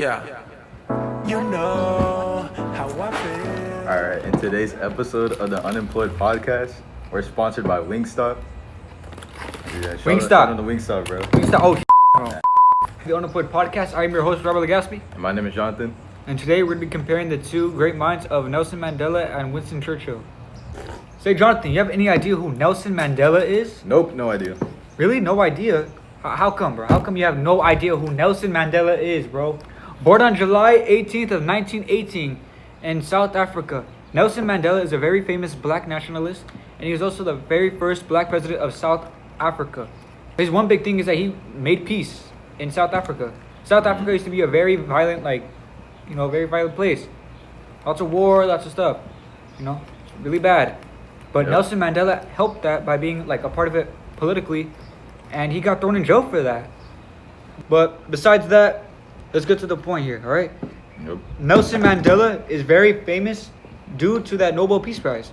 Yeah. You know how I feel. All right, in today's episode of the Unemployed Podcast, we're sponsored by Wingstop. Yeah, Wingstop. shout out to Wingstop, bro. Wingstop. Oh, the Unemployed Podcast. I'm your host, Robert Legaspi. And my name is Jonathan. And today we're going to be comparing the two great minds of Nelson Mandela and Winston Churchill. Say, Jonathan, you have any idea who Nelson Mandela is? Nope, no idea. Really? No idea? How come, bro? How come you have no idea who Nelson Mandela is, bro? Born on July 18th of 1918 in South Africa, Nelson Mandela is a very famous black nationalist, and he was also the very first black president of South Africa. His one big thing is that he made peace in South Africa. South Africa used to be a very violent, very violent place. Lots of war, lots of stuff. Really bad. But Yep. Nelson Mandela helped that by being a part of it politically, and he got thrown in jail for that. But besides that, let's get to the point here, all right? Nope. Nelson Mandela is very famous due to that Nobel Peace Prize.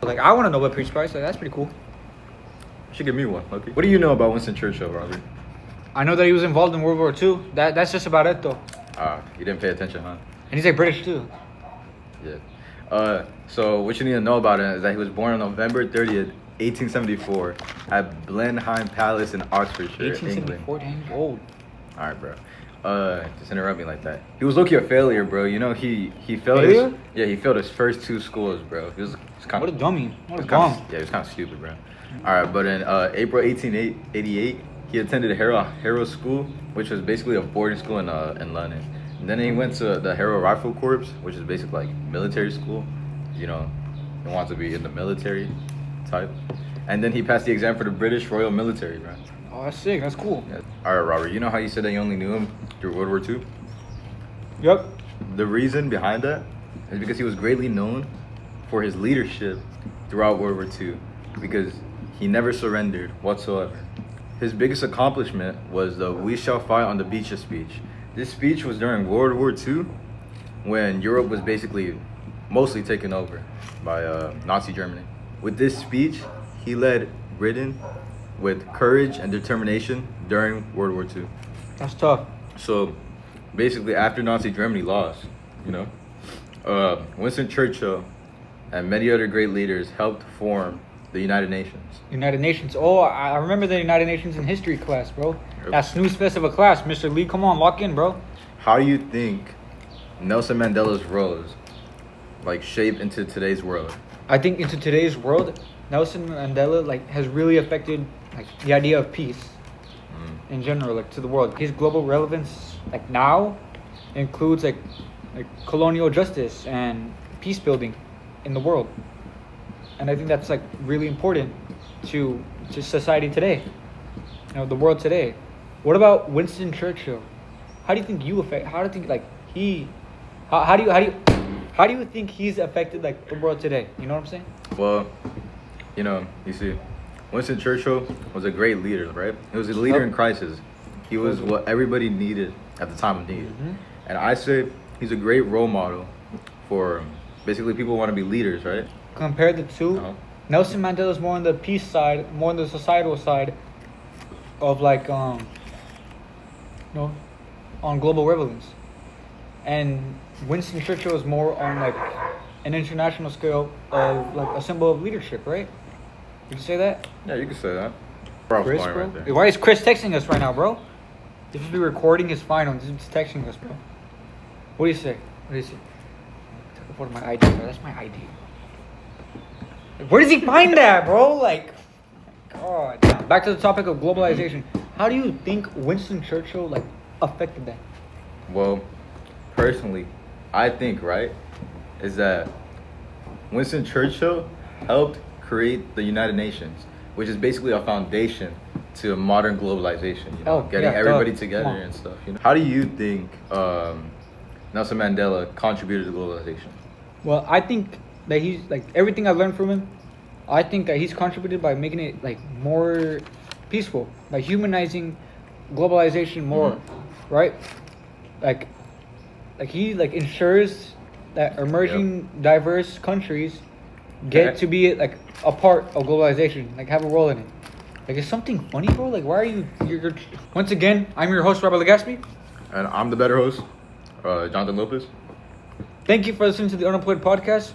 I want a Nobel Peace Prize, that's pretty cool. You should give me one, okay? What do you know about Winston Churchill, Robert? I know that he was involved in World War II. That's just about it, though. You didn't pay attention, huh? And he's British, too. Yeah. So what you need to know about him is that he was born on November 30th, 1874 at Blenheim Palace in Oxfordshire, England. 1874, damn, he's old. All right, bro. Just interrupt me like that. He was low-key a failure, bro. You know, he failed Failure? he failed his first two schools, bro. He was kind What a of dummy. What a bum. yeah, he was kind of stupid, bro. All right, but in April 1888, he attended Harrow School, which was basically a boarding school in London. And then he went to the Harrow Rifle Corps, which is basically military school. You know, he wants to be in the military type. And then he passed the exam for the British Royal Military, bro. Oh, that's sick. That's cool. Yeah. All right, Robert. You know how you said that you only knew him through World War II? Yep. The reason behind that is because he was greatly known for his leadership throughout World War II, because he never surrendered whatsoever. His biggest accomplishment was the "We Shall Fight on the Beaches" speech. This speech was during World War II, when Europe was basically mostly taken over by Nazi Germany. With this speech, he led Britain with courage and determination during World War II. That's tough. So, basically, after Nazi Germany lost, Winston Churchill and many other great leaders helped form the United Nations. United Nations. Oh, I remember the United Nations in history class, bro. Yep. That snooze fest of a class. Mr. Lee, come on, lock in, bro. How do you think Nelson Mandela's rose shape into today's world? I think into today's world, Nelson Mandela has really affected the idea of peace in general, to the world. His global relevance now includes colonial justice and peace building in the world. And I think that's really important to society today. The world today. What about Winston Churchill? How do you think how do you think he's affected the world today? You know what I'm saying? Well, you see, Winston Churchill was a great leader, right? He was a leader in crisis. He was what everybody needed at the time of need. Mm-hmm. And I say he's a great role model for basically people who want to be leaders, right? Compare the two. Uh-huh. Nelson Mandela's more on the peace side, more on the societal side of on global relevance. And Winston Churchill is more on an international scale of a symbol of leadership, right? Would you say that? Yeah, you can say that. Chris, bro? Why is Chris texting us right now, bro? This should be recording his phone. He's texting us, bro. What do you say? Take a photo of my ID, bro. That's my ID. Where does he find that, bro? God. Back to the topic of globalization. How do you think Winston Churchill affected that? Well, personally, I think, right, is that Winston Churchill helped create the United Nations, which is basically a foundation to modern globalization, getting everybody together and stuff. How do you think Nelson Mandela contributed to globalization? Well, I think that he's everything I learned from him. I think that he's contributed by making it more peaceful, by humanizing globalization more, right? He ensures that emerging diverse countries get to be a part of globalization, have a role in it. Is something funny, bro? Why are you're once again, I'm your host, Robert Legaspi. And I'm the better host, Jonathan Lopez. Thank you for listening to the Unemployed Podcast.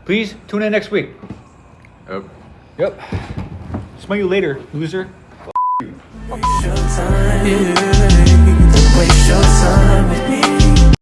Please tune in next week. Yep. Yep. Smell you later, loser. Waste your time. Waste your time.